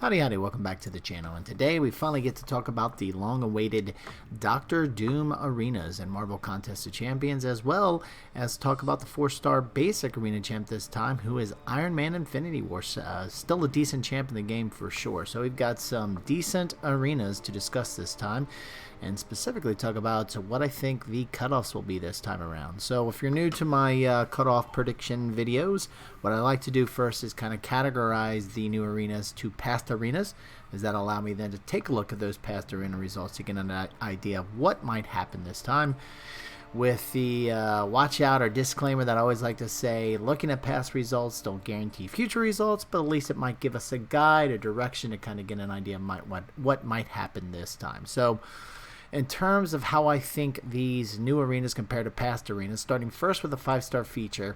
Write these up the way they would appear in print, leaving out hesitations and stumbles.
Howdy, howdy, welcome back to the channel, and today we finally get to talk about the long-awaited Doctor Doom Arenas and Marvel Contest of Champions, as well as talk about the 4-star basic arena champ this time, who is Iron Man Infinity War. Still a decent champ in the game for sure, so we've got some decent arenas to discuss this time, and specifically talk about what I think the cutoffs will be this time around. So if you're new to my cutoff prediction videos, what I like to do first is kind of categorize the new arenas to past arenas, as that allow me then to take a look at those past arena results to get an idea of what might happen this time. With the watch out or disclaimer that I always like to say, looking at past results don't guarantee future results, but at least it might give us a guide, a direction to kind of get an idea of what might happen this time. So in terms of how I think these new arenas compare to past arenas, starting first with a 5-star feature,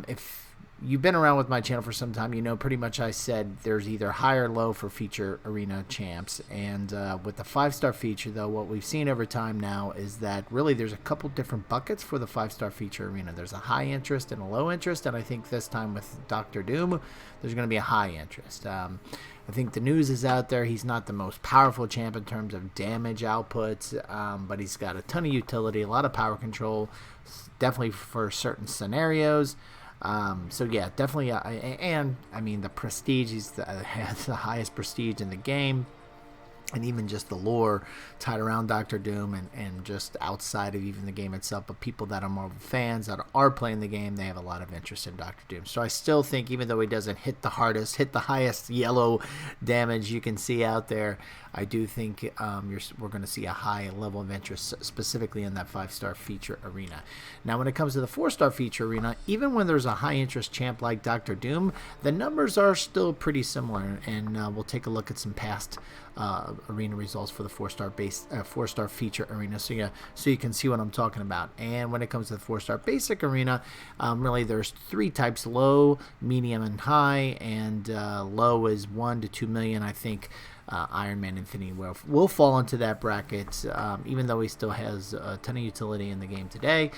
if you've been around with my channel for some time, you know pretty much I said there's either high or low for feature arena champs. And with the 5-star feature, though, what we've seen over time now is that really there's a couple different buckets for the 5-star feature arena. There's a high interest and a low interest, and I think this time with Doctor Doom, there's going to be a high interest. I think the news is out there. He's not the most powerful champ in terms of damage outputs, but he's got a ton of utility, a lot of power control, definitely for certain scenarios. So yeah, definitely, and I mean the prestige, has the highest prestige in the game, and even just the lore tied around Doctor Doom and just outside of even the game itself, but people that are Marvel fans that are playing the game, they have a lot of interest in Doctor Doom. So I still think, even though he doesn't hit the highest yellow damage you can see out there, I do think we're going to see a high level of interest, specifically in that 5-star feature arena. Now, when it comes to the 4-star feature arena, even when there's a high interest champ like Doctor Doom, the numbers are still pretty similar, and we'll take a look at some past arena results for the 4-star feature arena, so you can see what I'm talking about. And when it comes to the 4-star basic arena, really there's 3 types: low, medium, and high. And low is 1 to 2 million. I think Iron Man Infinity will fall into that bracket, even though he still has a ton of utility in the game today.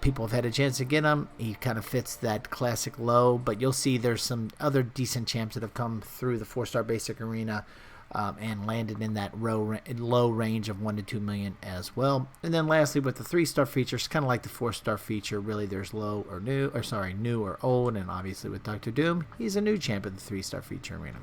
People have had a chance to get him. He kind of fits that classic low, but you'll see there's some other decent champs that have come through the 4-star basic arena and landed in that low range of 1 to 2 million as well. And then lastly, with the 3-star feature, it's kind of like the 4-star feature. Really, there's new or old, and obviously with Doctor Doom, he's a new champ in the 3-star feature arena.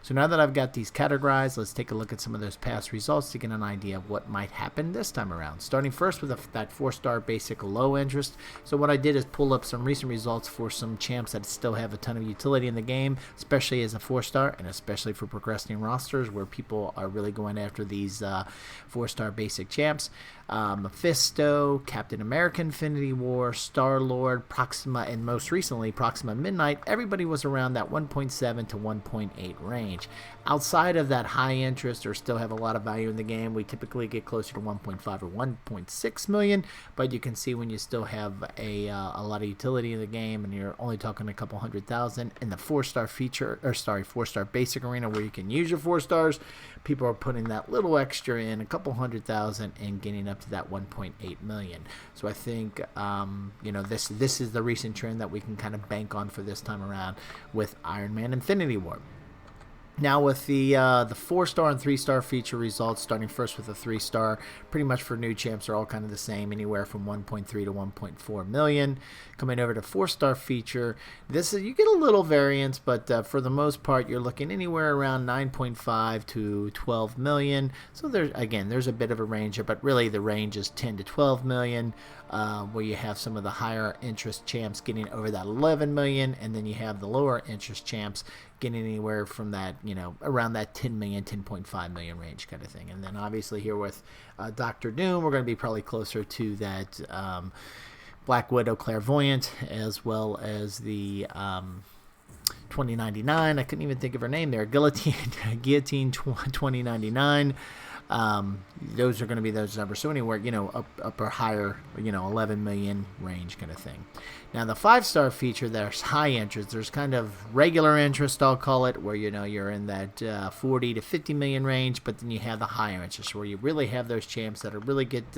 So now that I've got these categorized, let's take a look at some of those past results to get an idea of what might happen this time around. Starting first with that 4-star basic low interest. So what I did is pull up some recent results for some champs that still have a ton of utility in the game, especially as a 4-star, and especially for progressing rosters where people are really going after these 4-star basic champs. Mephisto, Captain America Infinity War, Star-Lord, Proxima, and most recently Proxima Midnight. Everybody was around that 1.7 to 1.8 range. Outside of that high interest or still have a lot of value in the game, we typically get closer to 1.5 or 1.6 million, but you can see when you still have a lot of utility in the game and you're only talking a couple 100,000 in the 4-star feature, or sorry, 4-star basic arena where you can use your 4 stars, people are putting that little extra in, a couple 100,000, and getting up to that 1.8 million. So I think this is the recent trend that we can kind of bank on for this time around with Iron Man Infinity War. Now with the 4-star and 3-star feature results, starting first with the 3-star, pretty much for new champs are all kind of the same, anywhere from 1.3 to 1.4 million. Coming over to 4-star feature, you get a little variance, but for the most part, you're looking anywhere around 9.5 to 12 million. So there's a bit of a range here, but really the range is 10 to 12 million, where you have some of the higher interest champs getting over that 11 million, and then you have the lower interest champs getting anywhere from that, around that 10 million, 10.5 million range kind of thing. And then obviously here with Doctor Doom, we're going to be probably closer to that Black Widow Clairvoyant, as well as the 2099. I couldn't even think of her name there. Guillotine 2099. Those are going to be those numbers. So anywhere, up or higher, 11 million range kind of thing. Now the 5-star feature, there's high interest. There's kind of regular interest, I'll call it, where you're in that 40 to 50 million range, but then you have the higher interest where you really have those champs that are really get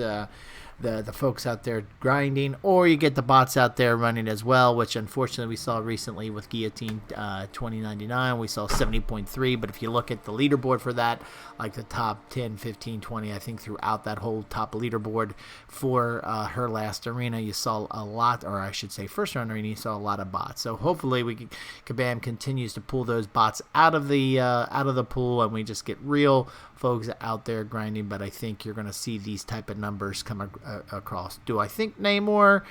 the folks out there grinding, or you get the bots out there running as well, which unfortunately we saw recently with Guillotine 2099. We saw 70.3, but if you look at the leaderboard for that, like the top 10, 15, 20, I think throughout that whole top leaderboard for her last arena, you saw a lot, or I should say first round arena, you saw a lot of bots. So hopefully Kabam continues to pull those bots out of the pool, and we just get real folks out there grinding. But I think you're going to see these type of numbers come across. Do I think Namor?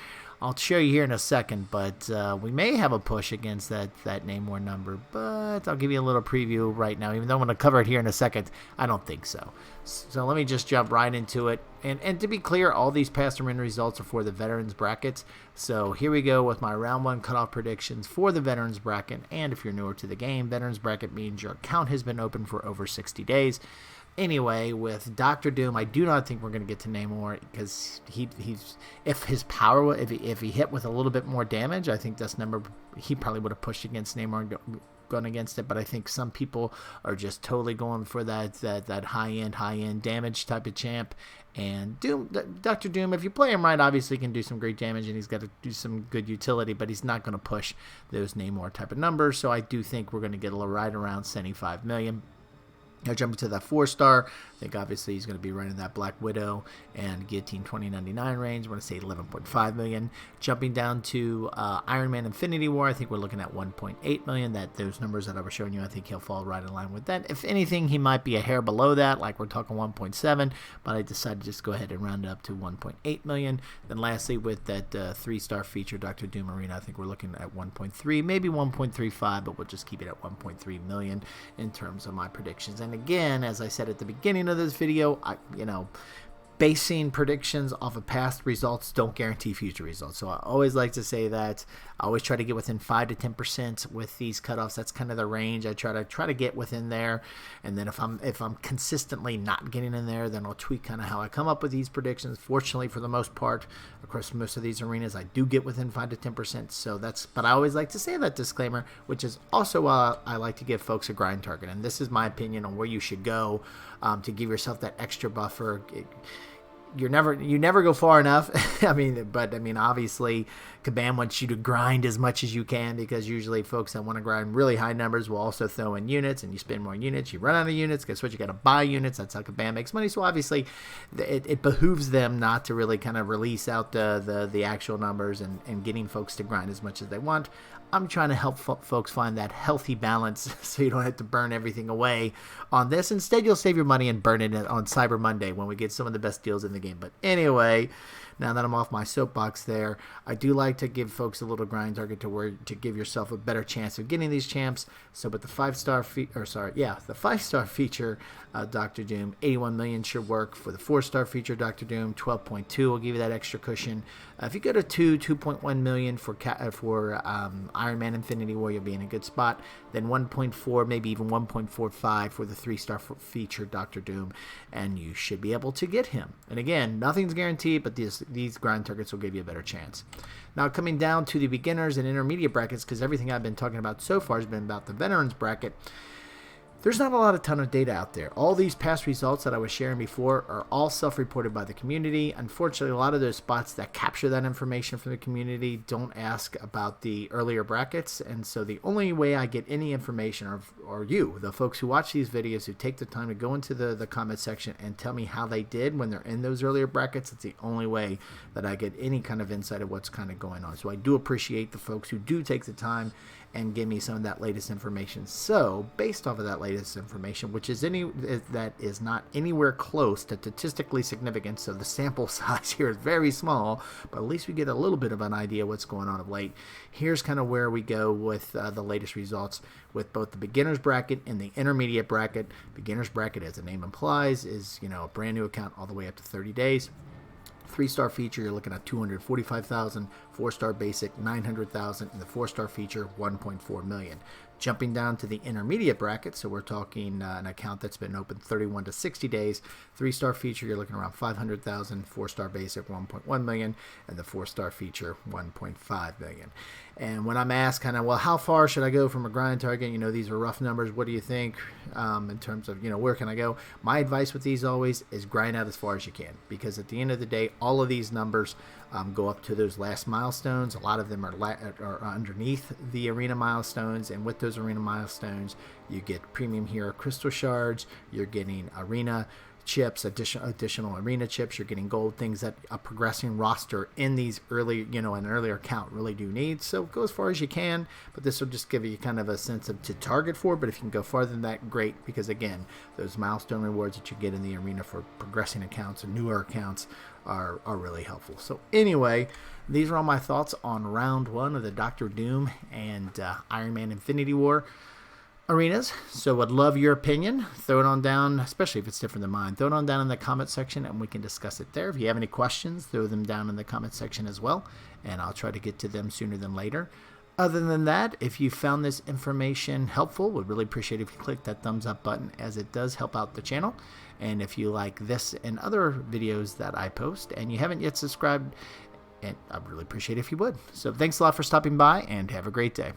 I'll show you here in a second, but we may have a push against that Namor number, but I'll give you a little preview right now. Even though I'm going to cover it here in a second, I don't think so. So let me just jump right into it. And to be clear, all these past arena results are for the Veterans brackets. So here we go with my round 1 cutoff predictions for the Veterans bracket. And if you're newer to the game, Veterans bracket means your account has been open for over 60 days. Anyway, with Dr. Doom, I do not think we're going to get to Namor, because he's if he hit with a little bit more damage, I think this number he probably would have pushed against Namor and gone against it. But I think some people are just totally going for that high end damage type of champ. And Dr. Doom, if you play him right, obviously can do some great damage, and he's got to do some good utility, but he's not going to push those Namor type of numbers. So I do think we're going to get right around 75 million. Now jumping to that 4-star, I think obviously he's going to be right in that Black Widow and Guillotine 2099 range. I want to say 11.5 million. Jumping down to Iron Man Infinity War, I think we're looking at 1.8 million. Those numbers that I was showing you, I think he'll fall right in line with that. If anything, he might be a hair below that, like we're talking 1.7, but I decided to just go ahead and round it up to 1.8 million. Then lastly, with that 3-star feature, Dr. Doom Arena, I think we're looking at 1.3, maybe 1.35, but we'll just keep it at 1.3 million in terms of my predictions. And again, as I said at the beginning of this video, basing predictions off of past results don't guarantee future results. So I always like to say that. I always try to get within 5 to 10% with these cutoffs. That's kind of the range I try to get within there. And then if I'm consistently not getting in there, then I'll tweak kind of how I come up with these predictions. Fortunately, for the most part, across most of these arenas, I do get within 5 to 10%. So but I always like to say that disclaimer, which is also why I like to give folks a grind target. And this is my opinion on where you should go to give yourself that extra buffer. You never go far enough. But obviously Kabam wants you to grind as much as you can, because usually folks that want to grind really high numbers will also throw in units, and you spend more units, you run out of units, guess what, you got to buy units. That's how Kabam makes money. So obviously it behooves them not to really kind of release out the actual numbers and getting folks to grind as much as they want. I'm trying to help folks find that healthy balance so you don't have to burn everything away on this. Instead, you'll save your money and burn it on Cyber Monday when we get some of the best deals in the game. But anyway, now that I'm off my soapbox there, I do like to give folks a little grind target to give yourself a better chance of getting these champs. So with the 5-star feature, Dr. Doom, 81 million should work. For the 4-star feature, Dr. Doom, 12.2 will give you that extra cushion. If you go to 2.1 million for Iron Man Infinity War, you'll be in a good spot. Then 1.4, maybe even 1.45 for the 3-star feature, Dr. Doom, and you should be able to get him. And again, nothing's guaranteed, but these grind targets will give you a better chance. Now coming down to the beginners and intermediate brackets, because everything I've been talking about so far has been about the veterans bracket. There's not a ton of data out there. All these past results that I was sharing before are all self-reported by the community. Unfortunately, a lot of those spots that capture that information from the community don't ask about the earlier brackets. And so the only way I get any information, or you, the folks who watch these videos, who take the time to go into the comment section and tell me how they did when they're in those earlier brackets, it's the only way that I get any kind of insight of what's kind of going on. So I do appreciate the folks who do take the time and give me some of that latest information. So based off of that latest information, which is that is not anywhere close to statistically significant, so the sample size here is very small, but at least we get a little bit of an idea what's going on of late. Here's kind of where we go with the latest results with both the beginners bracket and the intermediate bracket. Beginners bracket, as the name implies, is a brand new account all the way up to 30 days. 3-star feature, you're looking at 245,000. 4-star basic, 900,000, and the 4-star feature, 1.4 million. Jumping down to the intermediate bracket, so we're talking an account that's been open 31 to 60 days. 3-star feature, you're looking around 500,000. 4-star basic, 1.1 million, and the 4-star feature, 1.5 million. And when I'm asked kind of, well, how far should I go from a grind target? These are rough numbers. What do you think in terms of, where can I go? My advice with these always is grind out as far as you can, because at the end of the day, all of these numbers go up to those last milestones. A lot of them are underneath the arena milestones, and with those arena milestones, you get premium hero crystal shards, you're getting arena chips, additional arena chips, you're getting gold, things that a progressing roster in these early, an earlier account really do need. So go as far as you can, but this will just give you kind of a sense of to target for. But if you can go farther than that, great, because again, those milestone rewards that you get in the arena for progressing accounts and newer accounts are really helpful. So anyway, these are all my thoughts on round 1 of the Dr. Doom and Iron Man Infinity War arenas. So I'd love your opinion. Throw it on down, especially if it's different than mine. Throw it on down in the comment section and we can discuss it there. If you have any questions, throw them down in the comment section as well, and I'll try to get to them sooner than later. Other than that, if you found this information helpful, would really appreciate if you click that thumbs up button, as it does help out the channel. And if you like this and other videos that I post and you haven't yet subscribed, and I'd really appreciate if you would. So thanks a lot for stopping by, and have a great day.